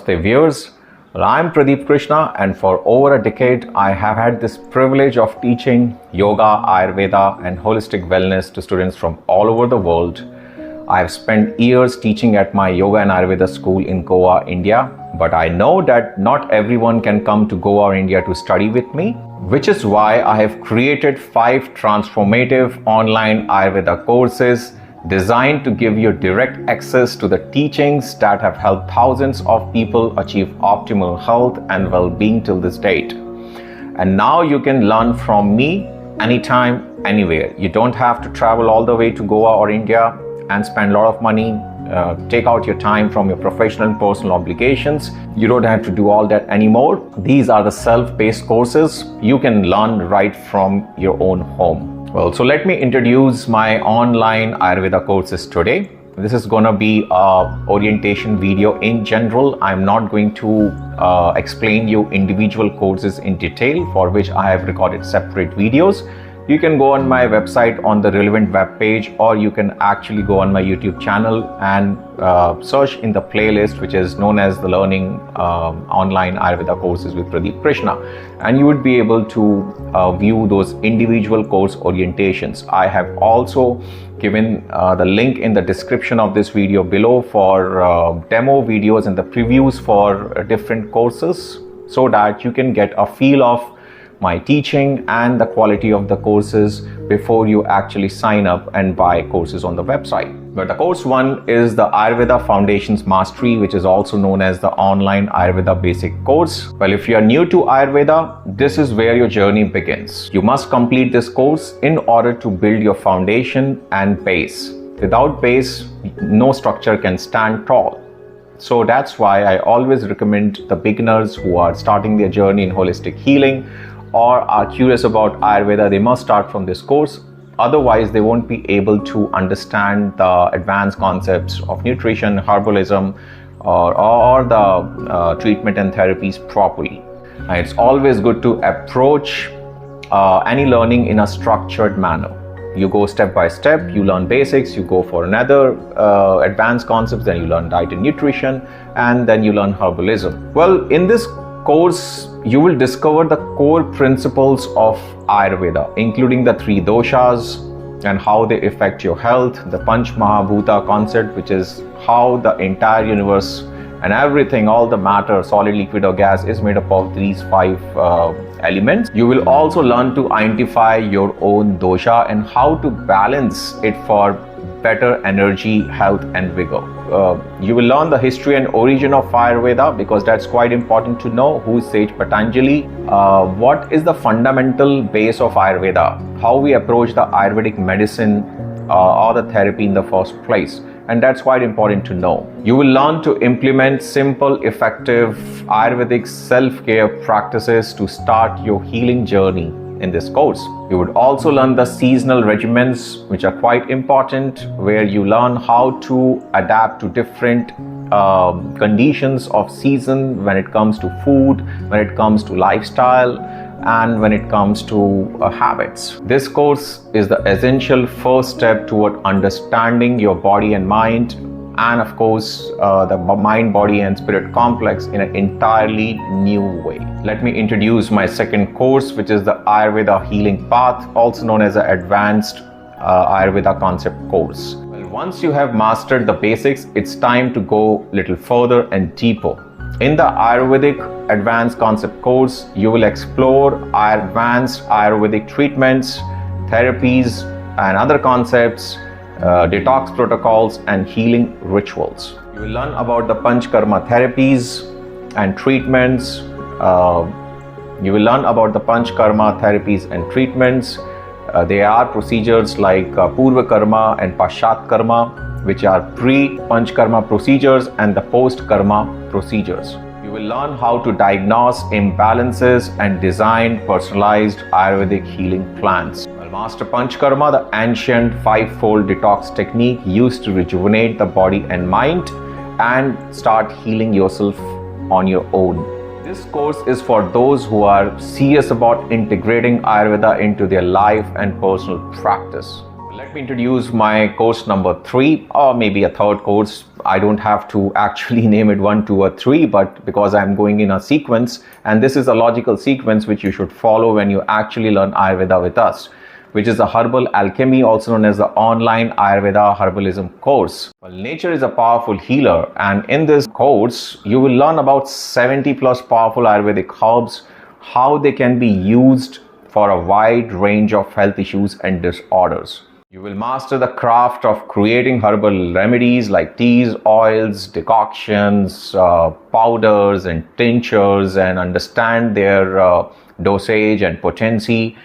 Namaste viewers. Well, I'm Pradeep Krishna, and for over a decade I have had this privilege of teaching yoga, Ayurveda and holistic wellness to students from all over the world. I have spent years teaching at my Yoga and Ayurveda school in Goa, India, but I know that not everyone can come to Goa or India to study with me, which is why I have created 5 transformative online Ayurveda courses designed to give you direct access to the teachings that have helped thousands of people achieve optimal health and well-being till this date. And now you can learn from me anytime, anywhere. You don't have to travel all the way to Goa or India and spend a lot of money, take out your time from your professional and personal obligations. You don't have to do all that anymore. These are the self-paced courses you can learn right from your own home. Well, so let me introduce my online Ayurveda courses today. This is going to be a orientation video in general. I'm not going to explain you individual courses in detail, for which I have recorded separate videos. You can go on my website on the relevant web page, or you can actually go on my YouTube channel and search in the playlist which is known as the Learning Online Ayurveda Courses with Pradeep Krishna, and you would be able to view those individual course orientations. I have also given the link in the description of this video below for demo videos and the previews for different courses, so that you can get a feel of my teaching and the quality of the courses before you actually sign up and buy courses on the website. But the course 1 is the Ayurveda Foundations Mastery, which is also known as the Online Ayurveda Basic Course. Well, if you are new to Ayurveda, this is where your journey begins. You must complete this course in order to build your foundation and base. Without base, no structure can stand tall. So that's why I always recommend the beginners who are starting their journey in holistic healing or are curious about Ayurveda, they must start from this course. Otherwise, they won't be able to understand the advanced concepts of nutrition, herbalism, or the treatment and therapies properly. And it's always good to approach any learning in a structured manner. You go step by step, you learn basics, you go for another advanced concepts, then you learn diet and nutrition, and then you learn herbalism. Well, in this course, you will discover the core principles of Ayurveda, including the 3 doshas and how they affect your health, the Panch Mahabhuta concept, which is how the entire universe and everything, all the matter, solid, liquid or gas, is made up of these 5 elements. You will also learn to identify your own dosha and how to balance it for better energy, health and vigor. You will learn the history and origin of Ayurveda, because that's quite important to know. Who is Sage Patanjali? What is the fundamental base of Ayurveda? How we approach the Ayurvedic medicine or the therapy in the first place. And that's quite important to know. You will learn to implement simple, effective Ayurvedic self-care practices to start your healing journey in this course. You would also learn the seasonal regimens, which are quite important, where you learn how to adapt to different conditions of season when it comes to food, when it comes to lifestyle, and when it comes to habits. This course is the essential first step toward understanding your body and mind, and of course the mind, body and spirit complex in an entirely new way. Let me introduce my second course, which is the Ayurveda Healing Path, also known as the Advanced Ayurveda Concept course. Well, once you have mastered the basics, it's time to go a little further and deeper. In the Ayurvedic Advanced Concept course, you will explore advanced Ayurvedic treatments, therapies and other concepts, detox protocols and healing rituals. You will learn about the Panchkarma therapies and treatments. You will learn about the Panchkarma therapies and treatments. They are procedures like Purva Karma and Pashat Karma, which are pre-Panchkarma procedures and the post-Karma procedures. You will learn how to diagnose imbalances and design personalized Ayurvedic healing plans. Master Panchkarma, the ancient 5-fold detox technique used to rejuvenate the body and mind and start healing yourself on your own. This course is for those who are serious about integrating Ayurveda into their life and personal practice. Let Let me introduce my course number 3, or maybe a third course. I don't have to actually name it 1, 2, or 3, but because I'm going in a sequence, and this is a logical sequence which you should follow when you actually learn Ayurveda with us, which is the Herbal Alchemy, also known as the Online Ayurveda Herbalism course. Well, nature is a powerful healer, and in this course, you will learn about 70 plus powerful Ayurvedic herbs, how they can be used for a wide range of health issues and disorders. You will master the craft of creating herbal remedies like teas, oils, decoctions, powders and tinctures, and understand their dosage and potency,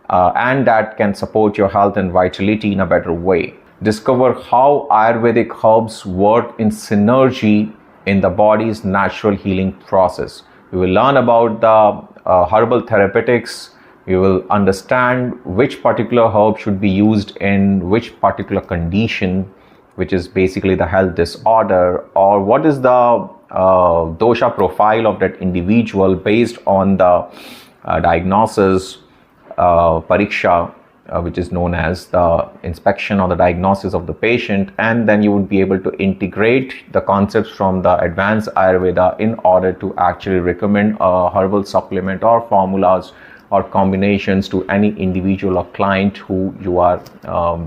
and that can support your health and vitality in a better way. Discover how Ayurvedic herbs work in synergy in the body's natural healing process. You will learn about the herbal therapeutics. You will understand which particular herb should be used in which particular condition, which is basically the health disorder, or what is the dosha profile of that individual based on the diagnosis, pariksha, which is known as the inspection or the diagnosis of the patient, and then you would be able to integrate the concepts from the advanced Ayurveda in order to actually recommend a herbal supplement or formulas or combinations to any individual or client who you are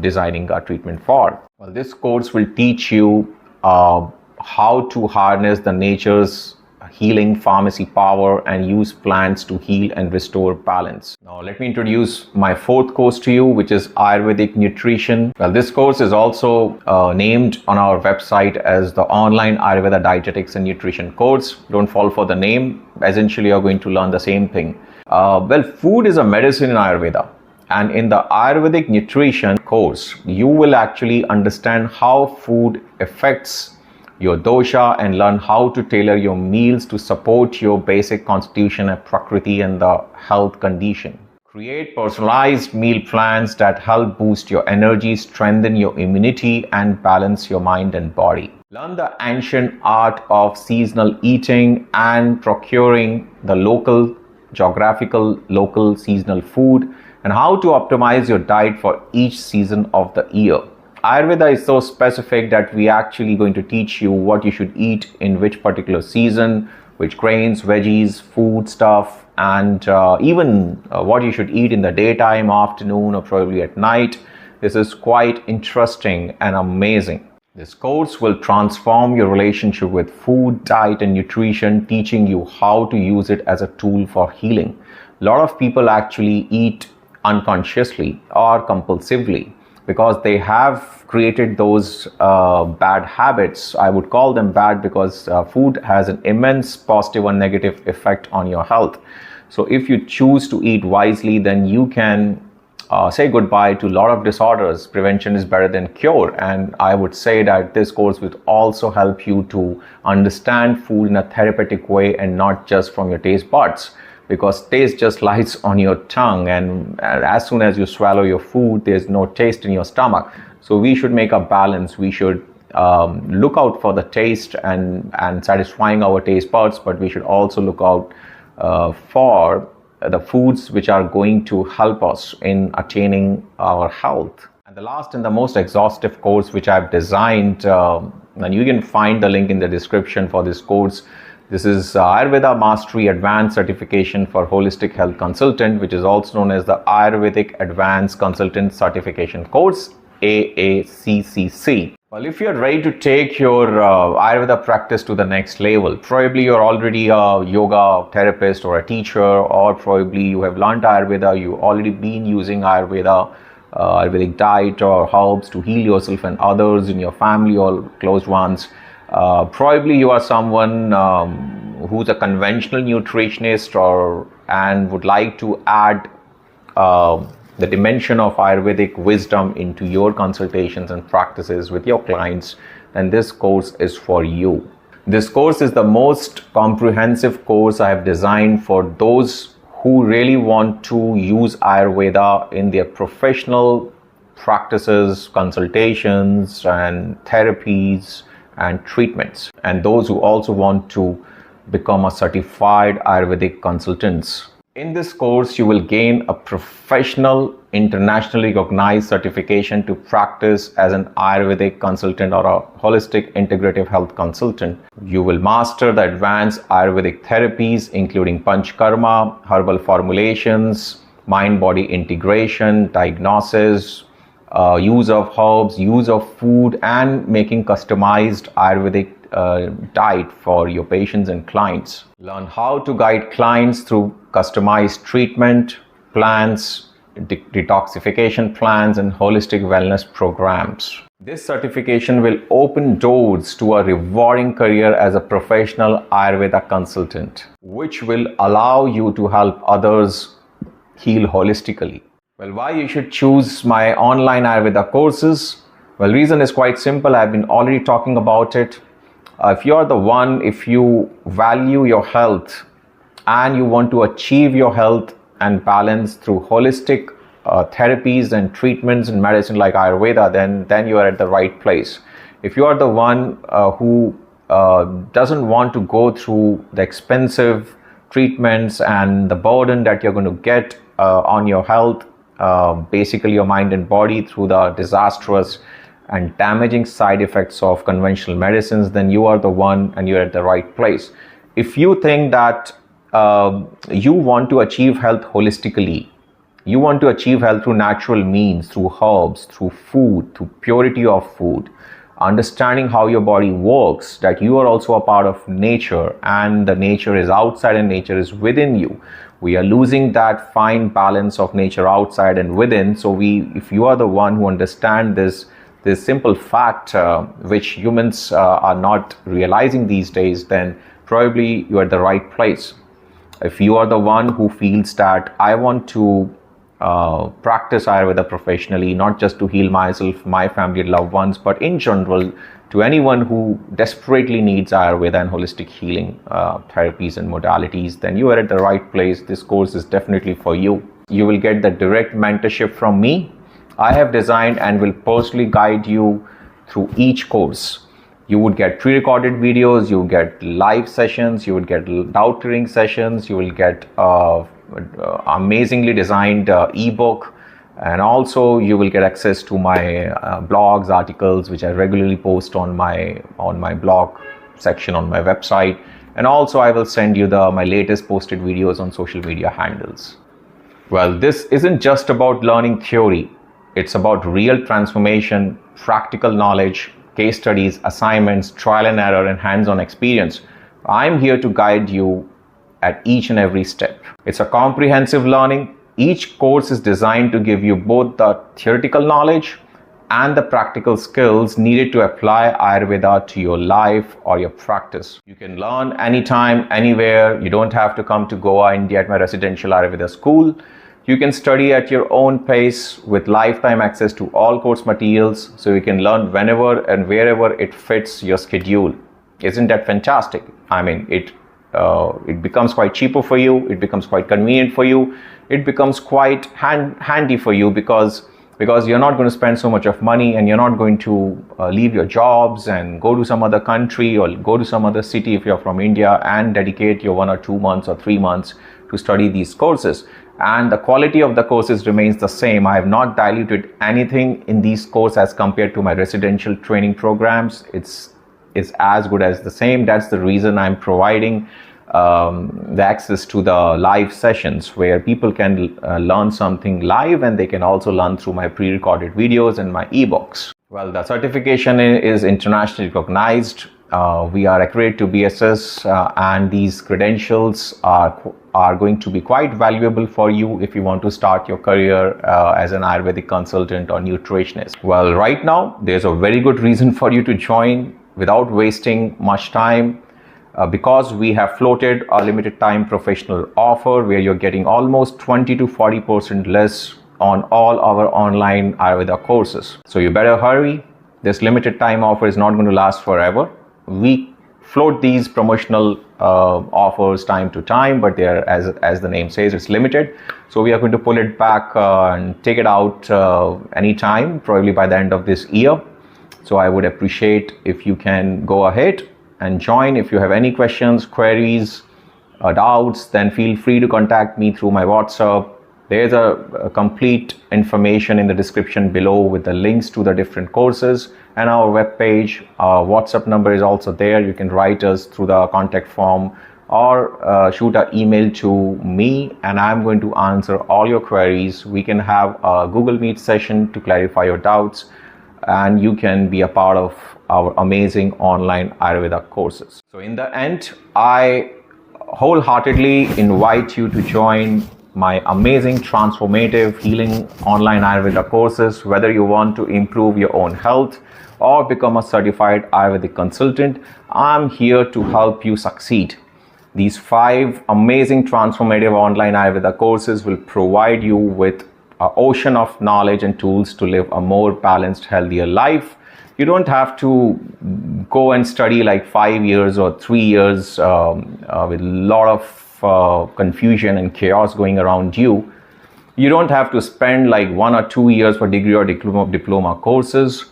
designing a treatment for. Well, this course will teach you how to harness the nature's healing pharmacy power and use plants to heal and restore balance. Now, let me introduce my 4th course to you, which is Ayurvedic Nutrition. Well, this course is also named on our website as the Online Ayurveda Dietetics and Nutrition course. Don't fall for the name. Essentially, you're going to learn the same thing. Well, food is a medicine in Ayurveda. And in the Ayurvedic Nutrition course, you will actually understand how food affects your dosha and learn how to tailor your meals to support your basic constitution and prakriti and the health condition. Create personalized meal plans that help boost your energy, strengthen your immunity, and balance your mind and body. Learn the ancient art of seasonal eating and procuring the geographical local seasonal food, and how to optimize your diet for each season of the year. Ayurveda is so specific that we actually going to teach you what you should eat in which particular season, which grains, veggies, food stuff, and even what you should eat in the daytime, afternoon, or probably at night. This is quite interesting and amazing. This course will transform your relationship with food, diet, and nutrition, teaching you how to use it as a tool for healing. A lot of people actually eat unconsciously or compulsively because they have created those bad habits. I would call them bad because food has an immense positive and negative effect on your health. So if you choose to eat wisely, then you can say goodbye to a lot of disorders. Prevention is better than cure. And I would say that this course will also help you to understand food in a therapeutic way and not just from your taste buds. Because taste just lies on your tongue, and as soon as you swallow your food, there's no taste in your stomach. So we should make a balance. We should look out for the taste and satisfying our taste buds, but we should also look out for the foods which are going to help us in attaining our health. And the last and the most exhaustive course which I've designed, and you can find the link in the description for this course. This is Ayurveda Mastery Advanced Certification for Holistic Health Consultant, which is also known as the Ayurvedic Advanced Consultant Certification Course, AACCC. Well, if you're ready to take your Ayurveda practice to the next level, probably you're already a yoga therapist or a teacher, or probably you have learned Ayurveda, you've already been using Ayurveda, Ayurvedic diet or herbs to heal yourself and others in your family or close ones. Probably you are someone who's a conventional nutritionist and would like to add the dimension of Ayurvedic wisdom into your consultations and practices with your clients, then this course is for you. This course is the most comprehensive course I have designed for those who really want to use Ayurveda in their professional practices, consultations, and therapies and treatments, and those who also want to become a certified Ayurvedic consultants. In this course, you will gain a professional internationally recognized certification to practice as an Ayurvedic consultant or a holistic integrative health consultant. You will master the advanced Ayurvedic therapies, including Panchakarma, herbal formulations, mind-body integration, diagnosis, use of herbs, use of food, and making customized Ayurvedic diet for your patients and clients. Learn how to guide clients through customized treatment plans, detoxification plans, and holistic wellness programs. This certification will open doors to a rewarding career as a professional Ayurveda consultant, which will allow you to help others heal holistically. Well, why you should choose my online Ayurveda courses? Well, reason is quite simple. I've been already talking about it. If you value your health and you want to achieve your health and balance through holistic therapies and treatments and medicine like Ayurveda, then you are at the right place. If you are the one who doesn't want to go through the expensive treatments and the burden that you're going to get on your health, basically your mind and body, through the disastrous and damaging side effects of conventional medicines, then you are the one and you're at the right place. If you think that you want to achieve health holistically, you want to achieve health through natural means, through herbs, through food, through purity of food, understanding how your body works, that you are also a part of nature, and the nature is outside and nature is within you. We are losing that fine balance of nature outside and within. So if you are the one who understand this simple fact, which humans are not realizing these days, then probably you are at the right place. If you are the one who feels that I want to practice Ayurveda professionally, not just to heal myself, my family and loved ones, but in general to anyone who desperately needs Ayurveda and holistic healing therapies and modalities, then you are at the right place. This course is definitely for you. You will get the direct mentorship from me. I have designed and will personally guide you through each course. You would get pre-recorded videos, you would get live sessions, you would get doubt clearing sessions, you will get amazingly designed ebook, and also you will get access to my blogs, articles, which I regularly post on my blog section on my website. And also I will send you my latest posted videos on social media handles. Well, this isn't just about learning theory. It's about real transformation, practical knowledge, case studies, assignments, trial and error, and hands-on experience. I'm here to guide you at each and every step. It's a comprehensive learning. Each course is designed to give you both the theoretical knowledge and the practical skills needed to apply Ayurveda to your life or your practice. You can learn anytime, anywhere. You don't have to come to Goa, India at my residential Ayurveda school. You can study at your own pace with lifetime access to all course materials, so you can learn whenever and wherever it fits your schedule. Isn't that fantastic? I mean, it becomes quite cheaper for you, it becomes quite convenient for you, it becomes quite handy for you because you're not going to spend so much of money, and you're not going to leave your jobs and go to some other country or go to some other city if you're from India and dedicate your 1 or 2 months or 3 months to study these courses. And the quality of the courses remains the same. I have not diluted anything in these courses as compared to my residential training programs. It's as good as the same. That's the reason I'm providing the access to the live sessions where people can learn something live, and they can also learn through my pre-recorded videos and my ebooks. Well, the certification is internationally recognized. We are accredited to BSS, and these credentials are going to be quite valuable for you if you want to start your career as an Ayurvedic consultant or nutritionist. Well, right now, there's a very good reason for you to join without wasting much time, because we have floated a limited time professional offer where you're getting almost 20 to 40% less on all our online Ayurveda courses. So you better hurry. This limited time offer is not going to last forever. We float these promotional offers time to time, but they're, as the name says, it's limited. So we are going to pull it back and take it out anytime, probably by the end of this year. So I would appreciate if you can go ahead and join. If you have any questions, queries, doubts, then feel free to contact me through my WhatsApp, There's a complete information in the description below with the links to the different courses and our webpage. Our WhatsApp number is also there. You can write us through the contact form or shoot an email to me, and I'm going to answer all your queries. We can have a Google Meet session to clarify your doubts, and you can be a part of our amazing online Ayurveda courses. So in the end, I wholeheartedly invite you to join my amazing transformative healing online Ayurveda courses. Whether you want to improve your own health or become a certified Ayurvedic consultant, I'm here to help you succeed. These 5 amazing transformative online Ayurveda courses will provide you with an ocean of knowledge and tools to live a more balanced, healthier life. You don't have to go and study like 5 years or 3 years with a lot of confusion and chaos going around you. You don't have to spend like 1 or 2 years for degree or diploma courses.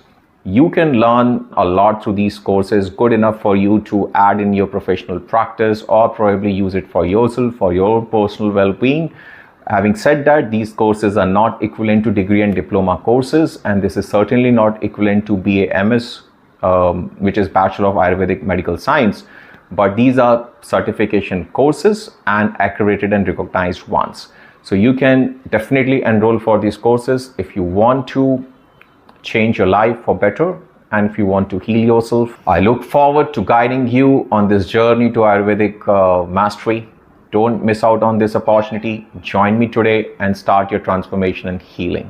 You can learn a lot through these courses, good enough for you to add in your professional practice or probably use it for yourself, for your personal well-being. Having said that, these courses are not equivalent to degree and diploma courses, and this is certainly not equivalent to BA-MS, which is Bachelor of Ayurvedic Medical Science. But these are certification courses and accredited and recognized ones. So you can definitely enroll for these courses if you want to change your life for better and if you want to heal yourself. I look forward to guiding you on this journey to Ayurvedic mastery. Don't miss out on this opportunity. Join me today and start your transformation and healing.